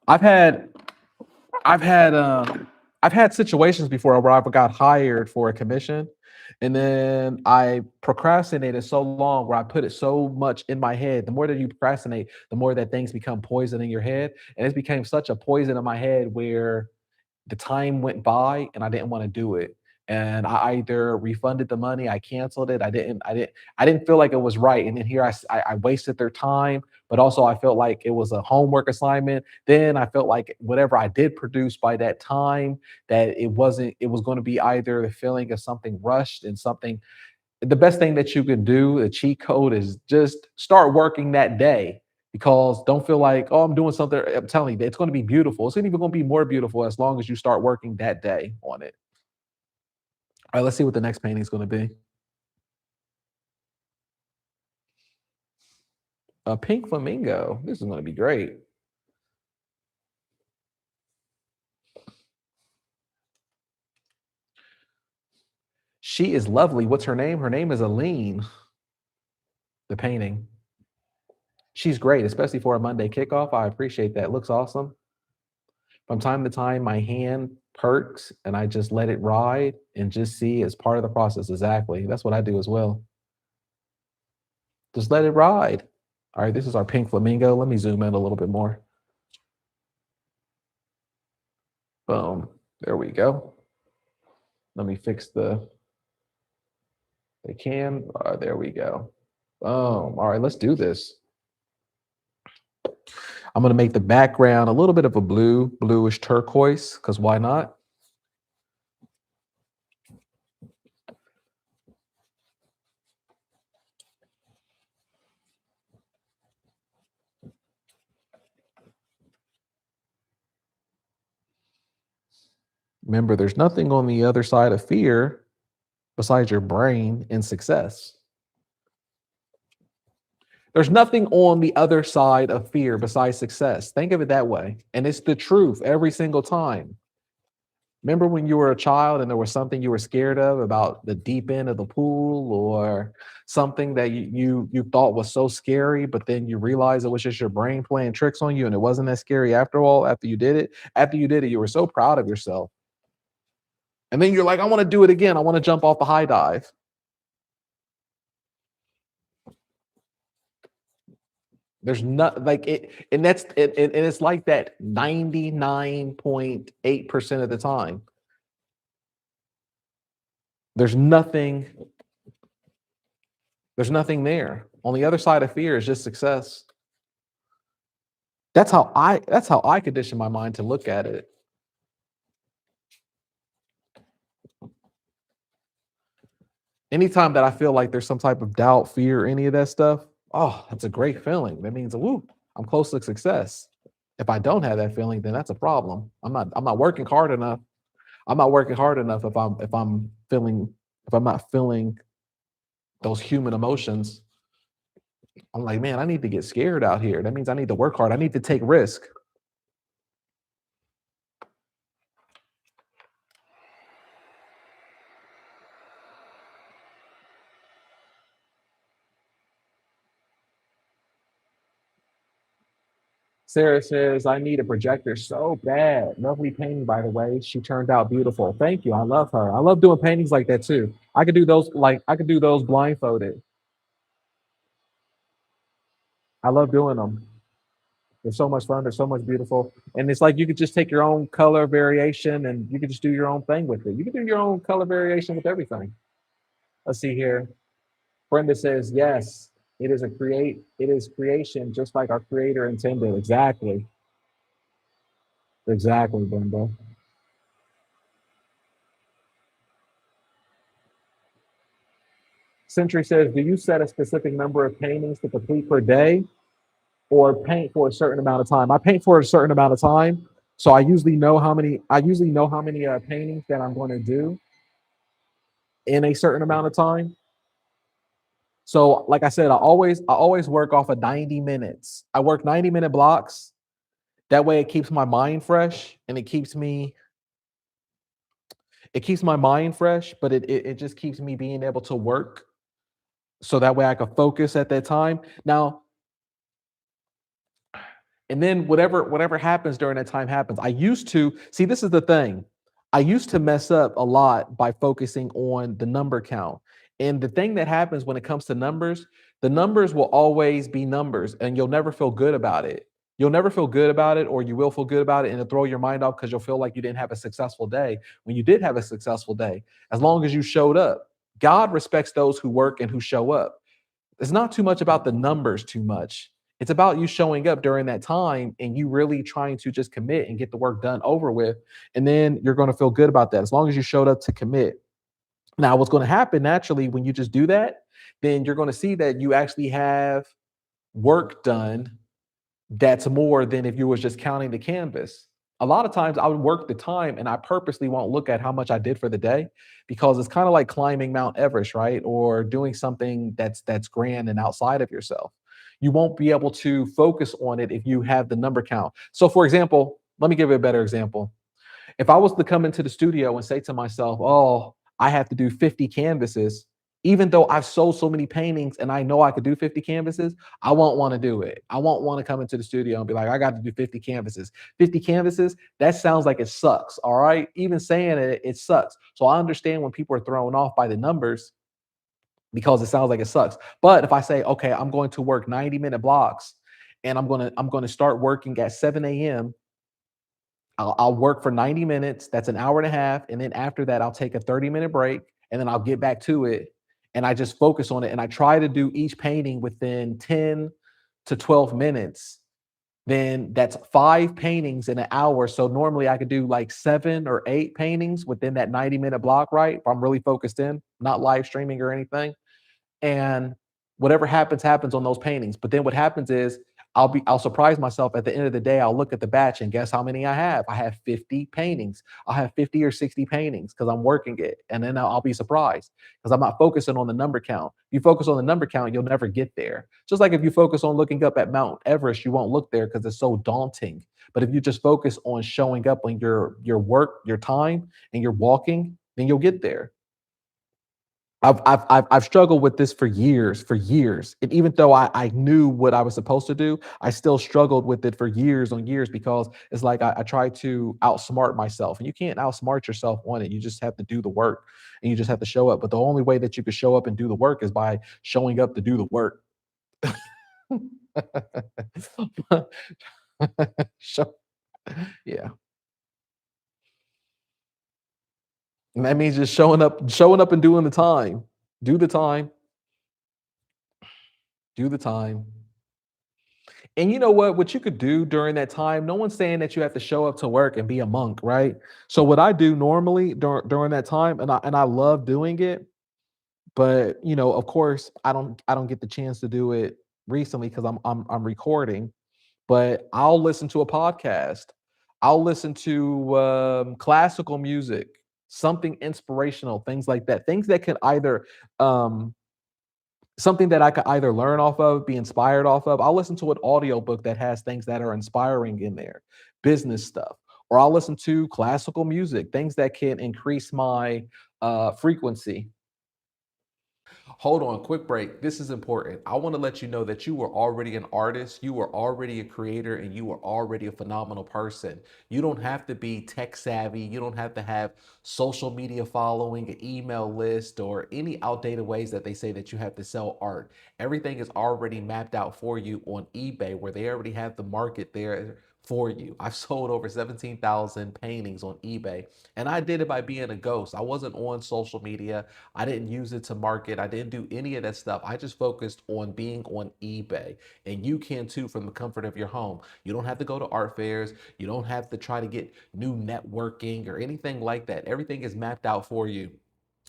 I've had I've had I've had situations before where I got hired for a commission, and then I procrastinated so long where I put it so much in my head. The more that you procrastinate, the more that things become poison in your head, and it became such a poison in my head where the time went by and I didn't want to do it. And I either refunded the money, I canceled it. I didn't feel like it was right. And then here I wasted their time, but also I felt like it was a homework assignment. Then I felt like whatever I did produce by that time, that it was going to be either the feeling of something rushed and something. The best thing that you can do, the cheat code, is just start working that day, because don't feel like, oh, I'm doing something. I'm telling you, it's going to be beautiful. It's even going to be more beautiful as long as you start working that day on it. All right, let's see what the next painting is going to be. A pink flamingo. This is going to be great. She is lovely. What's her name? Her name is Aline. The painting. She's great, especially for a Monday kickoff. I appreciate that. Looks awesome. From time to time, my hand perks and I just let it ride and just see it's part of the process. Exactly. That's what I do as well. Just let it ride. All right, this is our pink flamingo. Let me zoom in a little bit more. Boom. There we go. Let me fix the cam. There we go. Boom. All right, let's do this. I'm going to make the background a little bit of a bluish turquoise, because why not? Remember, there's nothing on the other side of fear besides your brain and success. There's nothing on the other side of fear besides success. Think of it that way. And it's the truth every single time. Remember when you were a child and there was something you were scared of about the deep end of the pool, or something that you thought was so scary, but then you realized it was just your brain playing tricks on you and it wasn't that scary after all, after you did it? After you did it, you were so proud of yourself. And then you're like, I want to do it again. I want to jump off the high dive. There's not like it, and that's it, and it's like that 99.8% of the time. There's nothing, there's nothing there. On the other side of fear is just success. That's how I condition my mind to look at it. Anytime that I feel like there's some type of doubt, fear, any of that stuff, oh, that's a great feeling. That means, woo, I'm close to success. If I don't have that feeling, then that's a problem. I'm not working hard enough. I'm not working hard enough if I'm not feeling those human emotions. I'm like, man, I need to get scared out here. That means I need to work hard. I need to take risk. Sarah says, I need a projector so bad. Lovely painting, by the way. She turned out beautiful. Thank you. I love her. I love doing paintings like that too. I could do those blindfolded. I love doing them. They're so much fun. They're so much beautiful. And it's like you could just take your own color variation and you could just do your own thing with it. You can do your own color variation with everything. Let's see here. Brenda says, yes, it is creation, just like our creator intended. Exactly. Exactly, Brenda. Century says, do you set a specific number of paintings to complete per day, or paint for a certain amount of time? I paint for a certain amount of time. So I usually know how many paintings that I'm going to do in a certain amount of time. So like I said, I always work off of 90 minutes. I work 90-minute blocks. That way it keeps my mind fresh, and it keeps my mind fresh, but it just keeps me being able to work, so that way I can focus at that time. Now, And then whatever happens during that time happens. I used to see, this is the thing. I used to mess up a lot by focusing on the number count. And the thing that happens when it comes to numbers, the numbers will always be numbers and you'll never feel good about it. You'll never feel good about it, or you will feel good about it and it'll throw your mind off because you'll feel like you didn't have a successful day when you did have a successful day, as long as you showed up. God respects those who work and who show up. It's not too much about the numbers too much. It's about you showing up during that time and you really trying to just commit and get the work done over with. And then you're going to feel good about that as long as you showed up to commit. Now, what's going to happen naturally when you just do that, then you're going to see that you actually have work done that's more than if you was just counting the canvas. A lot of times I would work the time and I purposely won't look at how much I did for the day, because it's kind of like climbing Mount Everest, right? Or doing something that's grand and outside of yourself. You won't be able to focus on it if you have the number count. So for example, let me give you a better example. If I was to come into the studio and say to myself, "Oh, I have to do 50 canvases," even though I've sold so many paintings and I know I could do 50 canvases, I won't want to do it. I won't want to come into the studio and be like, "I got to do 50 canvases." 50 canvases, that sounds like it sucks. All right. Even saying it, it sucks. So I understand when people are thrown off by the numbers because it sounds like it sucks. But if I say, okay, I'm going to work 90-minute blocks and I'm gonna start working at 7 a.m. I'll work for 90 minutes. That's an hour and a half. And then after that, I'll take a 30-minute break and then I'll get back to it. And I just focus on it. And I try to do each painting within 10 to 12 minutes. Then that's 5 paintings in an hour. So normally I could do like 7 or 8 paintings within that 90-minute block, right? If I'm really focused in, not live streaming or anything. And whatever happens happens on those paintings. But then what happens is I'll surprise myself at the end of the day. I'll look at the batch and guess how many I have. I have 50 paintings. I'll have 50 or 60 paintings because I'm working it. And then I'll be surprised because I'm not focusing on the number count. If you focus on the number count, you'll never get there. Just like if you focus on looking up at Mount Everest, you won't look there because it's so daunting. But if you just focus on showing up on your work, your time, and you're walking, then you'll get there. I've struggled with this for years. And even though I knew what I was supposed to do, I still struggled with it for years on years because it's like I try to outsmart myself. And you can't outsmart yourself on it. You just have to do the work and you just have to show up. But the only way that you could show up and do the work is by showing up to do the work. Show, yeah. And that means just showing up and doing the time. Do the time, do the time. And you know what? What you could do during that time, no one's saying that you have to show up to work and be a monk, right? So what I do normally during that time, and I love doing it, but of course, I don't get the chance to do it recently because I'm recording. But I'll listen to a podcast. I'll listen to classical music, something inspirational, things like that, things that can either um, something that I could either learn off of, be inspired off of. I'll listen to an audiobook that has things that are inspiring in there, business stuff, or I'll listen to classical music, things that can increase my frequency. Hold on, quick break. This is important. I want to let you know that you were already an artist, you were already a creator, and you were already a phenomenal person. You don't have to be tech savvy. You don't have to have social media following, an email list, or any outdated ways that they say that you have to sell art. Everything is already mapped out for you on eBay, where they already have the market there for you. I've sold over 17,000 paintings on eBay, and I did it by being a ghost. I wasn't on social media. I didn't use it to market. I didn't do any of that stuff. I just focused on being on eBay. And you can too from the comfort of your home. You don't have to go to art fairs. You don't have to try to get new networking or anything like that. Everything is mapped out for you.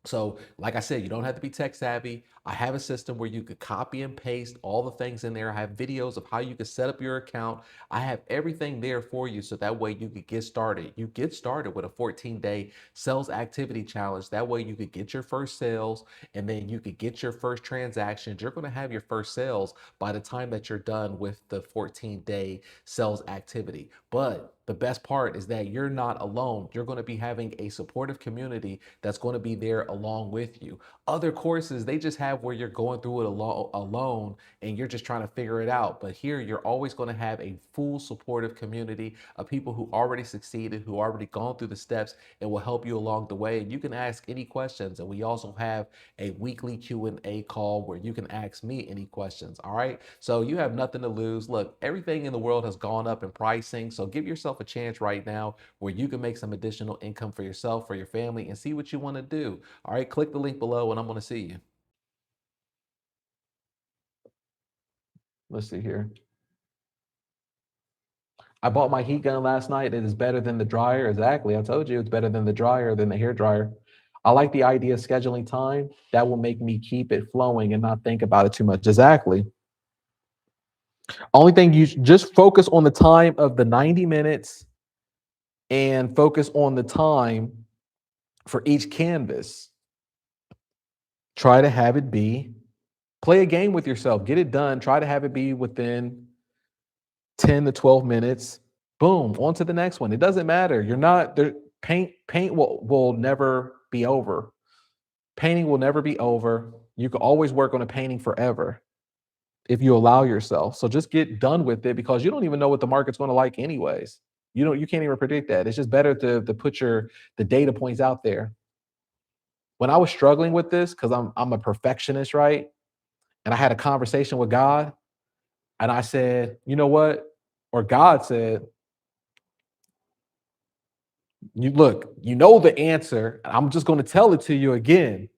So, like I said, you don't have to be tech savvy. I have a system where you could copy and paste all the things in there. I have videos of how you can set up your account. I have everything there for you so that way you could get started. You get started with a 14-day sales activity challenge. That way you could get your first sales and then you could get your first transactions. You're going to have your first sales by the time that you're done with the 14-day sales activity. But the best part is that you're not alone. You're going to be having a supportive community that's going to be there along with you. Other courses, they just have have where you're going through it alone and you're just trying to figure it out. But here, you're always going to have a full supportive community of people who already succeeded, who already gone through the steps, and will help you along the way. And you can ask any questions. And we also have a weekly Q&A call where you can ask me any questions. All right. So you have nothing to lose. Look, everything in the world has gone up in pricing. So give yourself a chance right now where you can make some additional income for yourself, for your family, and see what you want to do. All right. Click the link below and I'm going to see you. Let's see here. I bought my heat gun last night. It is better than the dryer. Exactly. I told you it's better than the dryer, than the hair dryer. I like the idea of scheduling time. That will make me keep it flowing and not think about it too much. Exactly. Only thing, you just focus on the time of the 90 minutes and focus on the time for each canvas. Try to have it be, play a game with yourself, get it done. Try to have it be within 10 to 12 minutes. Boom, on to the next one. It doesn't matter. You're not there. Paint will never be over. Painting will never be over. You can always work on a painting forever if you allow yourself. So just get done with it, because you don't even know what the market's going to like anyways. You can't even predict that. It's just better to put the data points out there. When I was struggling with this, because I'm a perfectionist, right? And I had a conversation with God, and I said, you know what? Or God said, you look, you know the answer. I'm just going to tell it to you again.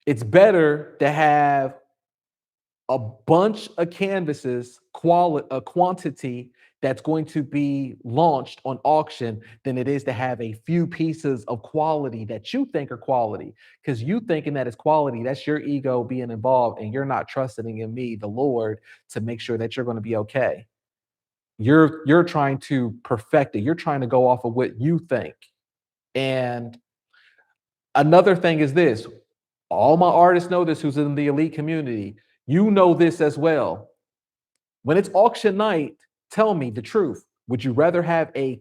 It's better to have a bunch of canvases, a quantity that's going to be launched on auction, than it is to have a few pieces of quality that you think are quality. Because you thinking that it's quality, that's your ego being involved, and you're not trusting in me, the Lord, to make sure that you're going to be okay. You're trying to perfect it. You're trying to go off of what you think. And another thing is this, all my artists know this who's in the elite community. You know this as well. When it's auction night, tell me the truth. Would you rather have a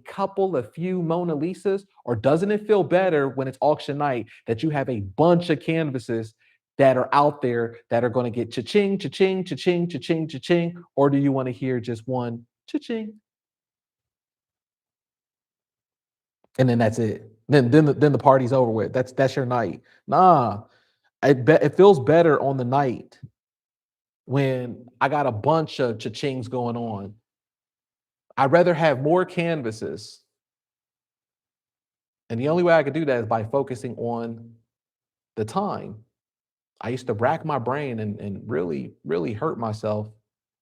few Mona Lisas, or doesn't it feel better when it's auction night that you have a bunch of canvases that are out there that are going to get cha-ching, cha-ching, cha-ching, cha-ching, cha-ching? Or do you want to hear just one cha-ching? And then that's it. Then the party's over with. That's your night. Nah, it feels better on the night when I got a bunch of cha-chings going on. I'd rather have more canvases. And the only way I could do that is by focusing on the time. I used to rack my brain and really, really hurt myself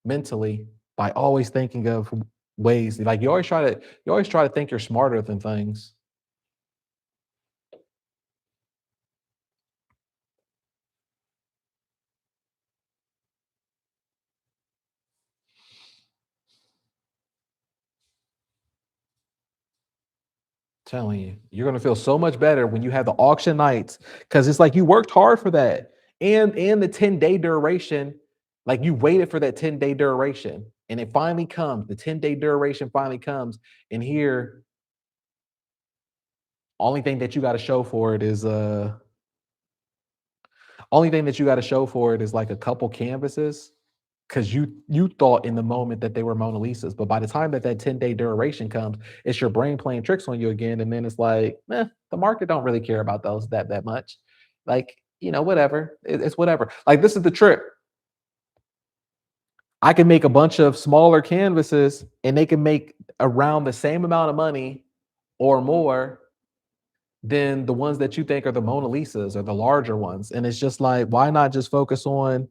mentally by always thinking of ways, like you always try to think you're smarter than things. Telling you, you're gonna feel so much better when you have the auction nights, because it's like you worked hard for that, and the 10-day duration, like you waited for that 10-day duration, and it finally comes. The 10-day duration finally comes, and here, only thing that you got to show for it is only thing that you got to show for it is like a couple canvases, because you thought in the moment that they were Mona Lisas, but by the time that 10-day duration comes, it's your brain playing tricks on you again, and then it's like, the market don't really care about those that much. Like, whatever. It's whatever. Like, this is the trick. I can make a bunch of smaller canvases, and they can make around the same amount of money or more than the ones that you think are the Mona Lisas or the larger ones. And it's just like, why not just focus on,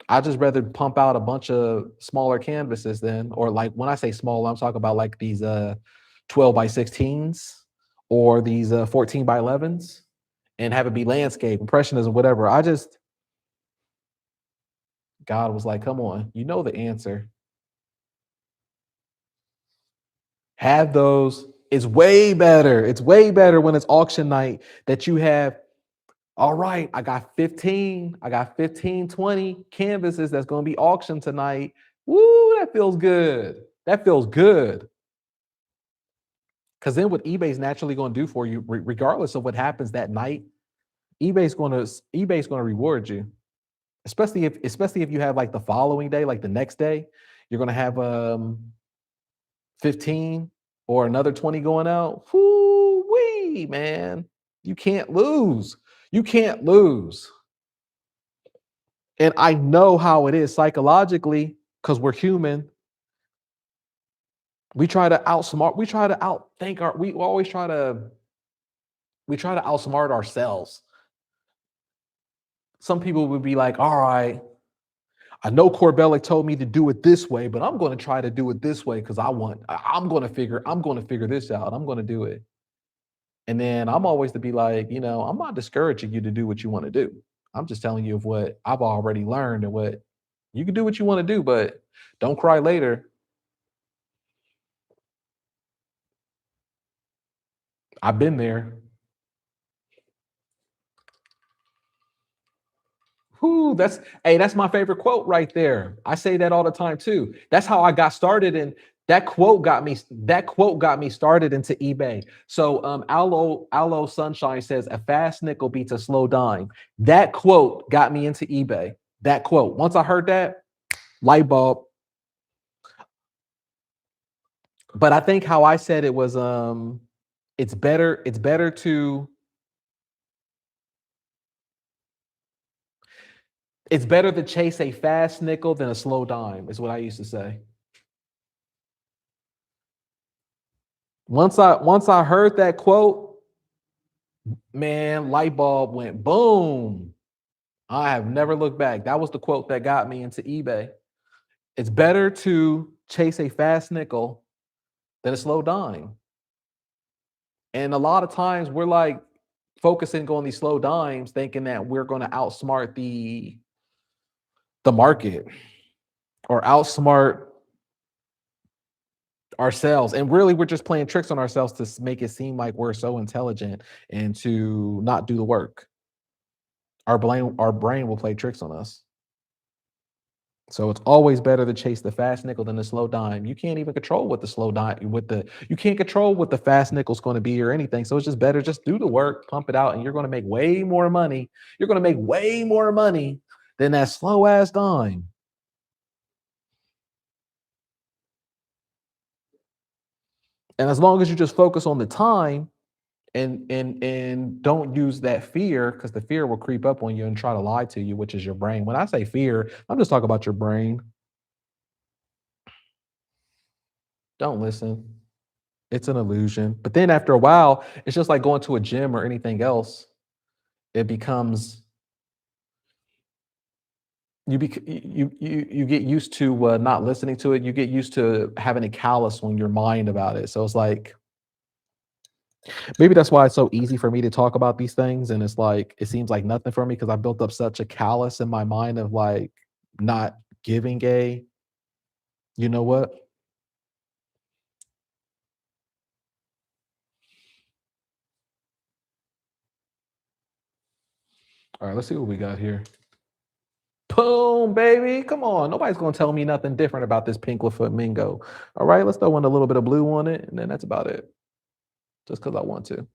I just rather pump out a bunch of smaller canvases then, or like when I say small, I'm talking about like these 12 by 16s or these 14 by 11s, and have it be landscape, impressionism, whatever. God was like, come on, you know the answer. Have those. It's way better. It's way better when it's auction night that you have, all right, I got 15, 20 canvases that's going to be auctioned tonight. Woo, that feels good. That feels good. Because then what eBay's naturally going to do for you, regardless of what happens that night, eBay's gonna reward you, especially if you have like the following day, like the next day, you're gonna have 15 or another 20 going out. Whoo wee, man. You can't lose. You can't lose. And I know how it is psychologically because we're human. We try to outsmart, we try to outthink our, we try to outsmart ourselves. Some people would be like, all right, I know Corbellic told me to do it this way, but I'm going to try to do it this way because I'm going to figure this out. I'm going to do it. And then I'm always to be like, I'm not discouraging you to do what you want to do. I'm just telling you of what I've already learned and what you can do what you want to do, but don't cry later. I've been there. Whoo, that's my favorite quote right there. I say that all the time too. That's how I got started, and that quote got me started into eBay. So Aloe Sunshine says a fast nickel beats a slow dime. That quote got me into eBay. That quote. Once I heard that, light bulb. But I think how I said it was it's better to chase a fast nickel than a slow dime, is what I used to say. Once I heard that quote, man, light bulb went boom. I have never looked back. That was the quote that got me into eBay. It's better to chase a fast nickel than a slow dime. And a lot of times we're like focusing on these slow dimes, thinking that we're going to outsmart the market or outsmart ourselves. And really, we're just playing tricks on ourselves to make it seem like we're so intelligent and to not do the work. Our brain will play tricks on us. So it's always better to chase the fast nickel than the slow dime. You can't even control what the slow dime you can't control what the fast nickel's going to be or anything. So it's just better just do the work, pump it out, and you're going to make way more money. You're going to make way more money than that slow ass dime. And as long as you just focus on the time and don't use that fear, because the fear will creep up on you and try to lie to you, which is your brain. When I say fear, I'm just talking about your brain. Don't listen. It's an illusion. But then after a while, it's just like going to a gym or anything else. It becomes you get used to not listening to it. You get used to having a callus on your mind about it. So it's like maybe that's why it's so easy for me to talk about these things, and it's like it seems like nothing for me because I built up such a callus in my mind of like not giving a you know what. All right, let's see what we got here. Boom, baby. Come on. Nobody's going to tell me nothing different about this pink flamingo. All right, let's throw in a little bit of blue on it, and then that's about it. Just because I want to.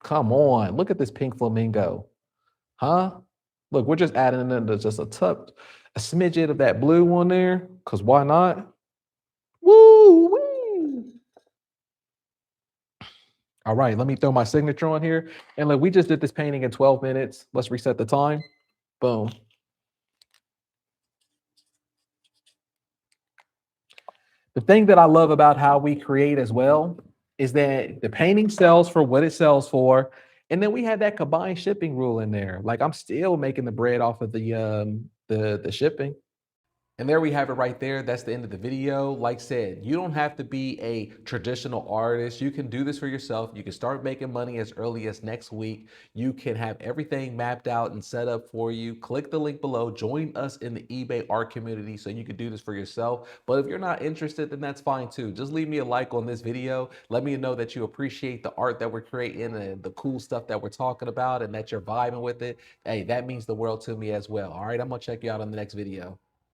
Come on. Look at this pink flamingo. Huh? Look, we're just adding in just a smidget of that blue on there, because why not? Woo! Wee. All right, let me throw my signature on here. And look, we just did this painting in 12 minutes. Let's reset the time. Boom. The thing that I love about how we create as well is that the painting sells for what it sells for. And then we had that combined shipping rule in there. Like I'm still making the bread off of the shipping. And there we have it right there. That's the end of the video. Like I said, you don't have to be a traditional artist. You can do this for yourself. You can start making money as early as next week. You can have everything mapped out and set up for you. Click the link below. Join us in the eBay art community so you can do this for yourself. But if you're not interested, then that's fine too. Just leave me a like on this video. Let me know that you appreciate the art that we're creating and the cool stuff that we're talking about and that you're vibing with it. Hey, that means the world to me as well. All right, I'm going to check you out on the next video.